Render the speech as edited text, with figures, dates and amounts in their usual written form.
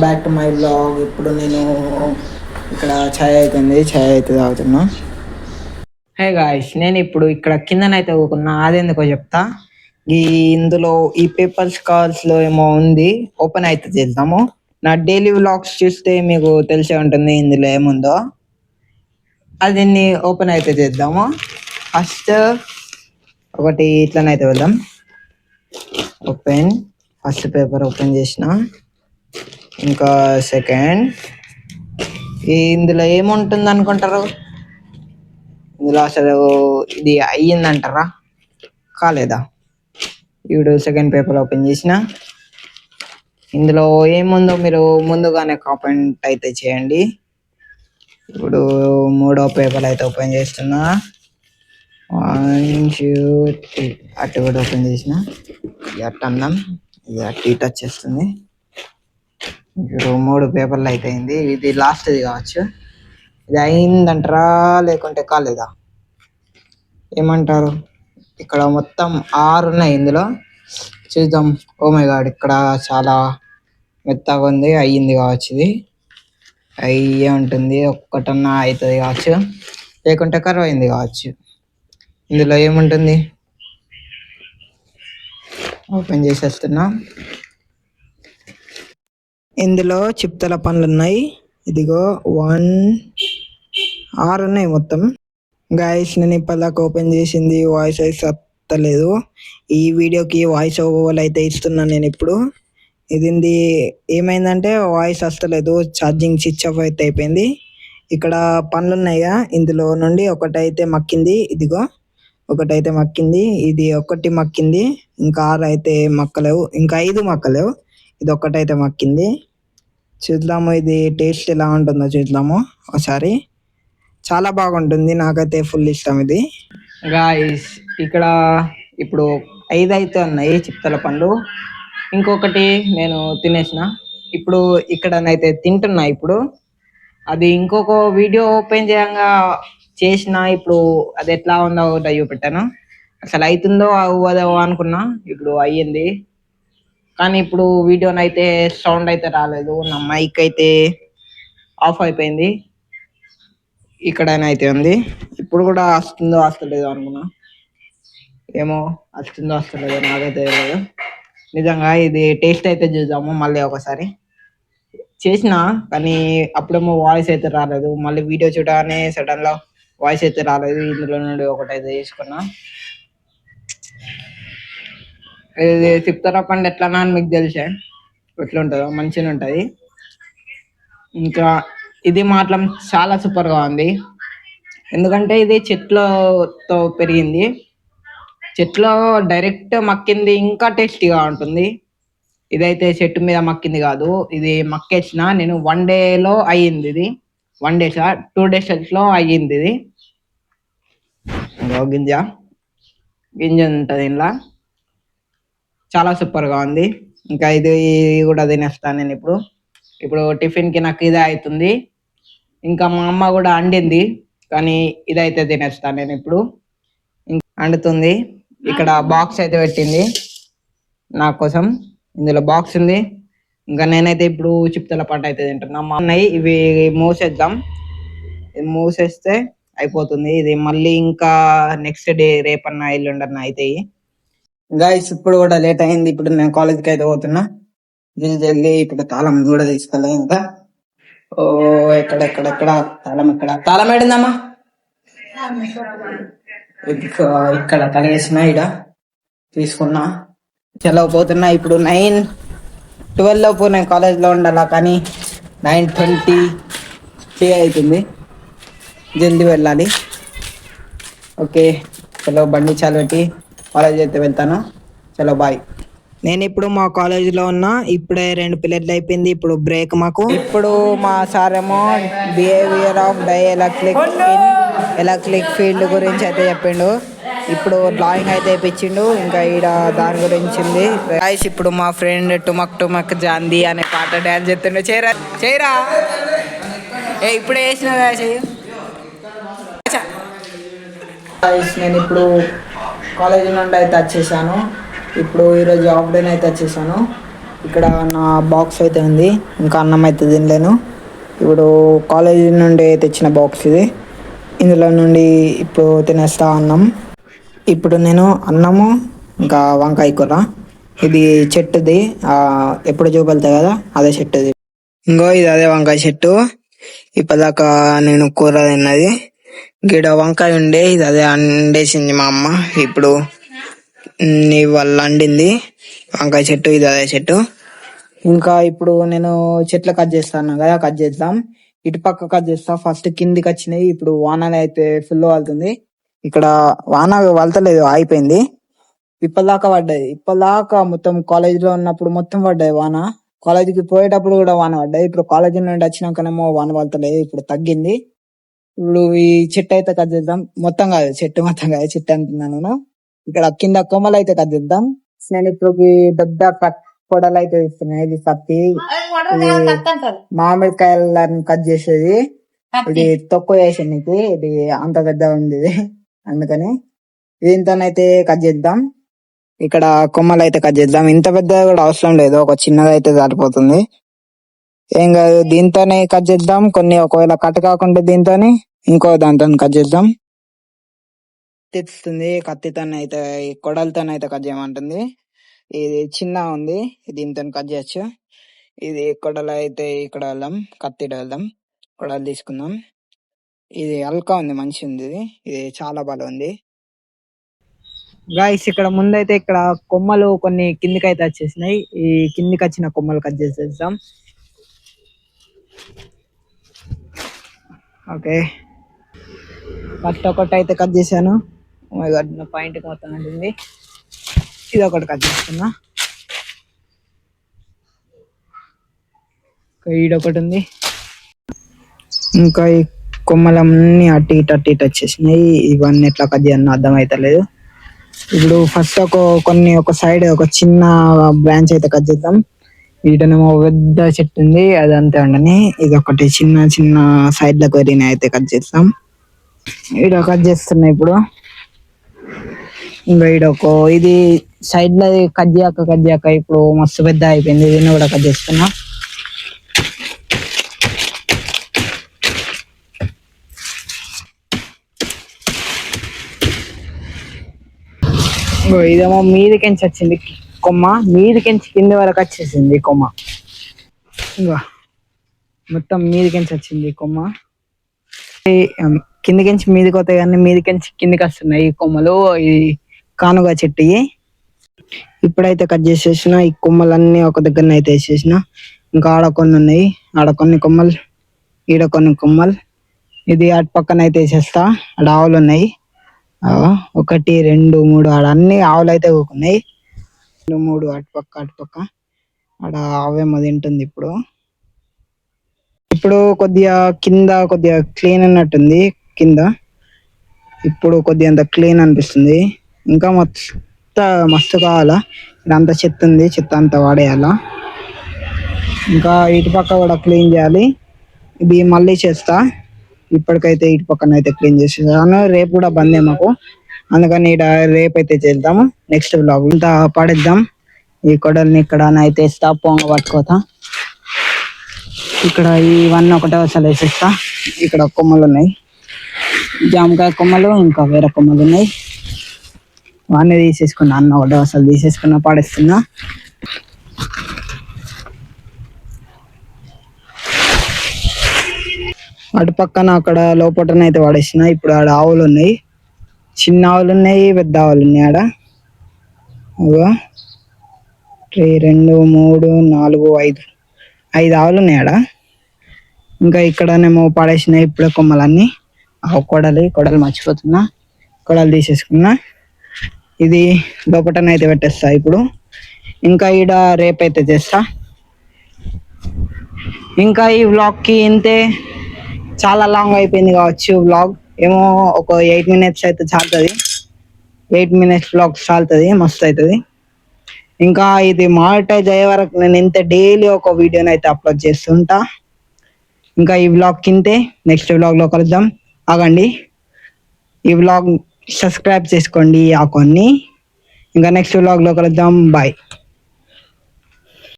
Back to my blog. ఇప్పుడు నేను ఇక్కడ ఛాయ్ అయితే తాగుతున్నా. హే గాయ్స్, నేను ఇప్పుడు ఇక్కడ కిందనైతే ఊకున్నా. అదెందుకో చెప్తా. ఇందులో ఈ పేపర్స్ కార్స్ లో ఏమో ఉంది, ఓపెన్ అయితే చేద్దాము. నా డైలీ వ్లాగ్స్ చూస్తే మీకు తెలిసే ఉంటుంది ఇందులో ఏముందో. అది ఓపెన్ అయితే చేద్దాము. ఫస్ట్ ఒకటి ఇట్లనైతే వెళ్దాం. ఓపెన్, ఫస్ట్ పేపర్ ఓపెన్ చేసిన. ఇంకా సెకండ్, ఇందులో ఏముంటుంది అనుకుంటారు? ఇందులో అసలు ఇది అయ్యిందంటారా, కాలేదా? ఇప్పుడు సెకండ్ పేపర్ ఓపెన్ చేసిన. ఇందులో ఏముందో మీరు ముందుగానే కామెంట్ అయితే చేయండి. ఇప్పుడు మూడో పేపర్ అయితే ఓపెన్ చేస్తున్నా. 1 2 3 అటు కూడా ఓపెన్ చేసిన. అట్టు అన్నాం, ఇది అటు ఇటు వచ్చేస్తుంది. ఇప్పుడు 3 పేపర్లు అయితే అయింది. ఇది లాస్ట్ది కావచ్చు. ఇది అయిందంటారా లేకుంటే కాలేదా, ఏమంటారు? ఇక్కడ మొత్తం 6 ఉన్నాయి. ఇందులో చూద్దాం. ఓ మై గాడ్, ఇక్కడ చాలా మెత్తగా ఉంది. అయ్యింది కావచ్చు, ఇది అయ్యే ఉంటుంది. ఒక్కటన్నా అవుతుంది కావచ్చు, లేకుంటే కరువు అయింది కావచ్చు. ఇందులో ఏముంటుంది ఓపెన్ చేసేస్తున్నా. ఇందులో చిప్తల పండ్లు ఉన్నాయి. ఇదిగో 1 6 ఉన్నాయి మొత్తం. గాయస్, నేను ఇప్పటిదాకా ఓపెన్ చేసింది వాయిస్ అయితే వస్తలేదు. ఈ వీడియోకి వాయిస్ ఓవర్ అయితే ఇస్తున్నాను నేను ఇప్పుడు. ఇది ఏమైందంటే వాయిస్ వస్తలేదు, ఛార్జింగ్ స్విచ్ ఆఫ్ అయితే అయిపోయింది. ఇక్కడ పండ్లు ఉన్నాయిగా, ఇందులో నుండి ఒకటైతే మక్కింది. ఇదిగో ఒకటైతే మక్కింది, ఇది ఒకటి మక్కింది. ఇంకా 6 అయితే మక్కలేవు, ఇంకా 5 మక్కలేవు. ఇది ఒక్కటైతే మక్కింది. చూద్దాము ఇది టేస్ట్ ఎలా ఉంటుందో చూద్దాము ఒకసారి. చాలా బాగుంటుంది, నాకైతే ఫుల్ ఇష్టం ఇది. గాయస్, ఇక్కడ ఇప్పుడు 5 అయితే ఉన్నాయి చిప్తల పండ్లు. ఇంకొకటి నేను తినేసిన. ఇప్పుడు ఇక్కడనైతే తింటున్నా. ఇప్పుడు అది ఇంకొక వీడియో ఓపెన్ చేసిన. ఇప్పుడు అది ఎట్లా ఉందో చూపెట్టాను. అసలు అవుతుందో అవ్వదో అనుకున్నా, ఇప్పుడు అయ్యింది. కానీ ఇప్పుడు వీడియోనైతే సౌండ్ అయితే రాలేదు, నా మైక్ అయితే ఆఫ్ అయిపోయింది. ఇక్కడనైతే ఉంది. ఇప్పుడు కూడా వస్తుందో వస్తలేదో అనుకున్నా, ఏమో వస్తుందో వస్తలేదో నాకైతే తెలియదు. నిజంగా ఇది టేస్ట్ అయితే చూద్దాము మళ్ళీ ఒకసారి. చేసిన కానీ అప్పుడేమో వాయిస్ అయితే రాలేదు. మళ్ళీ వీడియో చూడగానే సడన్ గా వాయిస్ అయితే రాలేదు. ఇందులో నుండి ఒకటైతే తీసుకున్నా. ఇది చిప్తల పండు ఎట్లా అని మీకు తెలిసే, ఎట్లుంటుందో మంచిగా ఉంటుంది. ఇంకా ఇది మాత్రం చాలా సూపర్గా ఉంది. ఎందుకంటే ఇది చెట్లతో పెరిగింది, చెట్లో డైరెక్ట్ మక్కింది, ఇంకా టేస్టీగా ఉంటుంది. ఇదైతే చెట్టు మీద మక్కింది కాదు, ఇది మక్కేసిన నేను 1 డేలో అయ్యింది. ఇది 1 డేస్ 2 డేస్ లో అయ్యింది. ఇది గింజ గింజ ఉంటుంది ఇంట్లో. చాలా సూపర్గా ఉంది. ఇంకా ఇది కూడా తినేస్తాను నేను ఇప్పుడు. ఇప్పుడు టిఫిన్కి నాకు ఇదే అవుతుంది. ఇంకా మా అమ్మ కూడా అండింది, కానీ ఇదైతే తినేస్తాను నేను ఇప్పుడు. అండుతుంది. ఇక్కడ బాక్స్ అయితే పెట్టింది నా కోసం. ఇందులో బాక్స్ ఉంది. ఇంకా నేనైతే ఇప్పుడు చిప్తల పంట అయితే తింటున్నా. మా అన్నయ్య ఇవి మూసేద్దాం, ఇది మూసేస్తే అయిపోతుంది. ఇది మళ్ళీ ఇంకా నెక్స్ట్ డే రేపన్నా ఎల్లుండన్నా అవుతాయి. గాయస్, ఇప్పుడు కూడా లేట్ అయింది. ఇప్పుడు నేను కాలేజ్కి అయితే పోతున్నా. జల్దీ ఇప్పుడు తాళం కూడా తీసుకోలే ఇంకా. ఓ ఎక్కడెక్కడెక్కడ తాళం, తాళం ఏడిందమ్మా? ఇక్కడ తలగేసిన, ఇడ తీసుకున్నా. చలో పోతున్నా. ఇప్పుడు 9:12 లోపు నేను కాలేజ్లో ఉండాలా, కానీ 9:23 అవుతుంది. జల్దీ వెళ్ళాలి. ఓకే చలో, బండి చాలు పెట్టి కాలేజ్ అయితే వెళ్తాను. చలో బాయ్. నేను ఇప్పుడు మా కాలేజీలో ఉన్నా. ఇప్పుడే 2 పీరియడ్లు అయిపోయింది. ఇప్పుడు బ్రేక్ మాకు. ఇప్పుడు మా సార్ ఏమో బిహేవియర్ ఆఫ్ ఎలక్ట్రిక్ ఫీల్డ్ గురించి అయితే చెప్పిండు. ఇప్పుడు డ్రాయింగ్ అయితే వేయించిండు. ఇంకా ఈడ దాని గురించి ఉంది. ఇప్పుడు మా ఫ్రెండ్ టుమక్ టుమక్ జాంది అనే పాట డ్యాన్స్ చేస్తుండే. చేయరా ఇప్పుడే వేసిన చెయ్యి. నేను ఇప్పుడు కాలేజీ నుండి అయితే వచ్చేసాను. ఇప్పుడు ఈరోజు హాఫ్ డే అయితే వచ్చేసాను. ఇక్కడ నా బాక్స్ అయితే ఉంది, ఇంకా అన్నం అయితే తినలేను. ఇప్పుడు కాలేజీ నుండి తెచ్చిన బాక్స్ ఇది, ఇందులో నుండి ఇప్పుడు తినేస్తా అన్నం. ఇప్పుడు నేను అన్నము ఇంకా వంకాయ కూర, ఇది చెట్టుది, ఎప్పుడు చూపెళ్తాయి కదా అదే చెట్టుది. ఇంకో ఇది అదే వంకాయ చెట్టు, ఇప్పటిదాకా నేను కూర తిన్నది. గిడ వంకాయ ఉండే, ఇది అదే అండేసింది మా అమ్మ. ఇప్పుడు వాళ్ళు అండింది వంకాయ చెట్టు, ఇది అదే చెట్టు. ఇంకా ఇప్పుడు నేను చెట్లు కట్ చేస్తాను కదా, కట్ చేద్దాం. ఇటు పక్క కట్ చేస్తా. ఫస్ట్ కిందికి వచ్చినాయి, ఇప్పుడు వానలు అయితే ఫుల్ వాళ్తుంది. ఇక్కడ వాన వలతలేదు, ఆగిపోయింది. ఇప్పటిదాకా పడ్డాయి, ఇప్పటిదాకా మొత్తం కాలేజ్ లో ఉన్నప్పుడు మొత్తం పడ్డాయి వాన. కాలేజీకి పోయేటప్పుడు కూడా వాన పడ్డాయి. ఇప్పుడు కాలేజీ నుండి వచ్చినాకనేమో వాన పడతలేదు, ఇప్పుడు తగ్గింది. ఇప్పుడు ఈ చెట్టు అయితే కట్ చేద్దాం. మొత్తం కాదు, చెట్టు మొత్తం కాదు, చెట్టు అంటున్నాను నేను. ఇక్కడ కింద కొమ్మలు అయితే కట్ చేద్దాం. నేను ఇప్పుడు పెద్ద కొడలు అయితే ఇస్తున్నాయి. ఇది కత్తి, మామిడికాయలను కట్ చేసేది. ఇది తక్కువ చేసానికి, ఇది అంత పెద్ద ఉంది ఇది, అందుకని దీంతోనైతే కట్ చేద్దాం. ఇక్కడ కొమ్మలు అయితే కట్ చేద్దాం. ఇంత పెద్దగా కూడా అవసరం లేదు, ఒక చిన్నగా అయితే సరిపోతుంది. ఏం కాదు, దీంతోనే కట్ చేద్దాం. కొన్ని ఒకవేళ కట్ కాకుండా దీంతోని ఇంకో దాంతో కట్ చేద్దాం. తెస్తుంది కత్తితోనైతే, కొడలతోనైతే కట్ చేయమంటుంది. ఇది చిన్న ఉంది, దీంతో కట్ చేయొచ్చు. ఇది కొడలు అయితే ఇక్కడ వెళ్దాం, కత్తి వెళ్దాం, కొడలు తీసుకుందాం. ఇది హల్కా ఉంది, మంచి ఉంది. ఇది చాలా బాగా ఉంది. గాయస్ ఇక్కడ ముందైతే ఇక్కడ కొమ్మలు కొన్ని కిందికి అయితే వచ్చేసినాయి. ఈ కిందికి వచ్చిన కొమ్మలు కట్ చేసేద్దాం. ఓకే, ఫస్ట్ ఒకటి అయితే కట్ చేశాను. పాయింట్ మొత్తం అంటుంది. ఇది ఒకటి కట్ చేస్తున్నా. ఈడొకటి ఉంది. ఇంకా ఈ కొమ్మలన్నీ అట్టి ఇటు వచ్చేసినాయి. ఇవన్నీ ఎట్లా కట్ చేయను అర్థం అవుతలేదు. ఇప్పుడు ఫస్ట్ ఒక సైడ్ ఒక చిన్న బ్రాంచ్ అయితే కట్ చేద్దాం. వీటనేమో పెద్ద చెట్టు ఉంది, అది అంతే ఉండని. ఇది ఒకటి చిన్న చిన్న సైడ్ లకు వెరిగిన అయితే కట్ చేస్తాం. ఈడ కట్ చేస్తున్నా ఇప్పుడు. ఇంకా ఈడొక ఇది సైడ్ లో కట్ చేయక ఇప్పుడు మస్తు పెద్ద అయిపోయింది. దీన్ని కూడా కట్ చేస్తున్నా. ఇదేమో మీదికెంచి వచ్చింది కొమ్మ, మీదికెంచి కింది వరకు వచ్చేసింది కొమ్మ. ఇంకా మొత్తం మీదికెంచి వచ్చింది కొమ్మ. కిందికెంచి మీదికి వస్తాయి కానీ మీదికెంచి కిందికి వస్తున్నాయి ఈ కొమ్మలు. ఈ కానుగా చెట్టు. ఇప్పుడైతే కట్ చేసేసిన ఈ కొమ్మలన్నీ ఒక దగ్గర అయితే వేసేసిన. ఇంకా ఆడ కొన్ని ఉన్నాయి, ఆడ కొన్ని కొమ్మలు, ఈడ కొన్ని కొమ్మలు. ఇది అటు పక్కన అయితే వేసేస్తా. ఆడ ఆవులు ఉన్నాయి, 1 2 3 ఆడ అన్ని ఆవులు అయితే ఊకున్నాయి. 3 అటుపక్క ఆడ ఆవేమో తింటుంది. ఇప్పుడు కొద్దిగా కింద కొద్దిగా క్లీన్ అన్నట్టుంది కింద. ఇప్పుడు కొద్దిగా అంత క్లీన్ అనిపిస్తుంది. ఇంకా మస్తు కావాలా, ఇదంతా చెత్త ఉంది, చెత్త అంతా వాడేయాలా. ఇంకా ఇటు పక్క కూడా క్లీన్ చేయాలి. ఇది మళ్ళీ చేస్తా. ఇప్పటికైతే ఇటు పక్కన అయితే క్లీన్ చేసేసాను. రేపు కూడా బందే మాకు, అందుకని రేపు అయితే చేద్దాము. నెక్స్ట్ బ్లాగ్ ఇంత పడేద్దాం. ఈ కొడల్ని ఇక్కడ అయితే పొంగ పట్టుకోతా. ఇక్కడ ఇవన్నీ ఒకటే అసలు వేసేస్తా. ఇక్కడ కొమ్మలు ఉన్నాయి, జామకాయ కొమ్మలు, ఇంకా వేరే కొమ్మలు ఉన్నాయి. ఇవన్నీ తీసేసుకున్నా, అన్న ఒకటే అసలు తీసేసుకున్నా, పడేస్తున్నా. అటు పక్కన అక్కడ లోపటనైతే పడేసిన. ఇప్పుడు ఆడ ఆవులు ఉన్నాయి, చిన్న ఆవులు ఉన్నాయి, పెద్ద ఆవులు ఉన్నాయి. ఆడ 2 3 4 5 ఆవులు ఉన్నాయి ఆడ. ఇంకా ఇక్కడనేమో పడేసినాయి ఇప్పుడే కొమ్మలన్నీ. కొడలు మర్చిపోతున్నా, కొడలు తీసేసుకున్నా. ఇది లోపటనైతే పెట్టేస్తా ఇప్పుడు. ఇంకా ఈడ రేపైతే చేస్తా. ఇంకా ఈ వ్లాగ్ కి ఇంతే, చాలా లాంగ్ అయిపోయింది కావచ్చు వ్లాగ్. ఏమో ఒక 8 minutes అయితే చాలుతుంది. 8 minutes వ్లాగ్ చాలుతుంది, మస్తు అవుతుంది. ఇంకా ఇది మానిటైజ్ అయ్యే వరకు నేను ఇంత డైలీ ఒక వీడియోని అయితే అప్లోడ్ చేస్తుంటా. ఇంకా ఈ వ్లాగ్ కింతే, నెక్స్ట్ వ్లాగ్ లో కలుద్దాం. ఆగండి, ఈ వ్లాగ్ సబ్స్క్రైబ్ చేసుకోండి కొన్ని. ఇంకా నెక్స్ట్ వ్లాగ్ లో కలుద్దాం. బాయ్.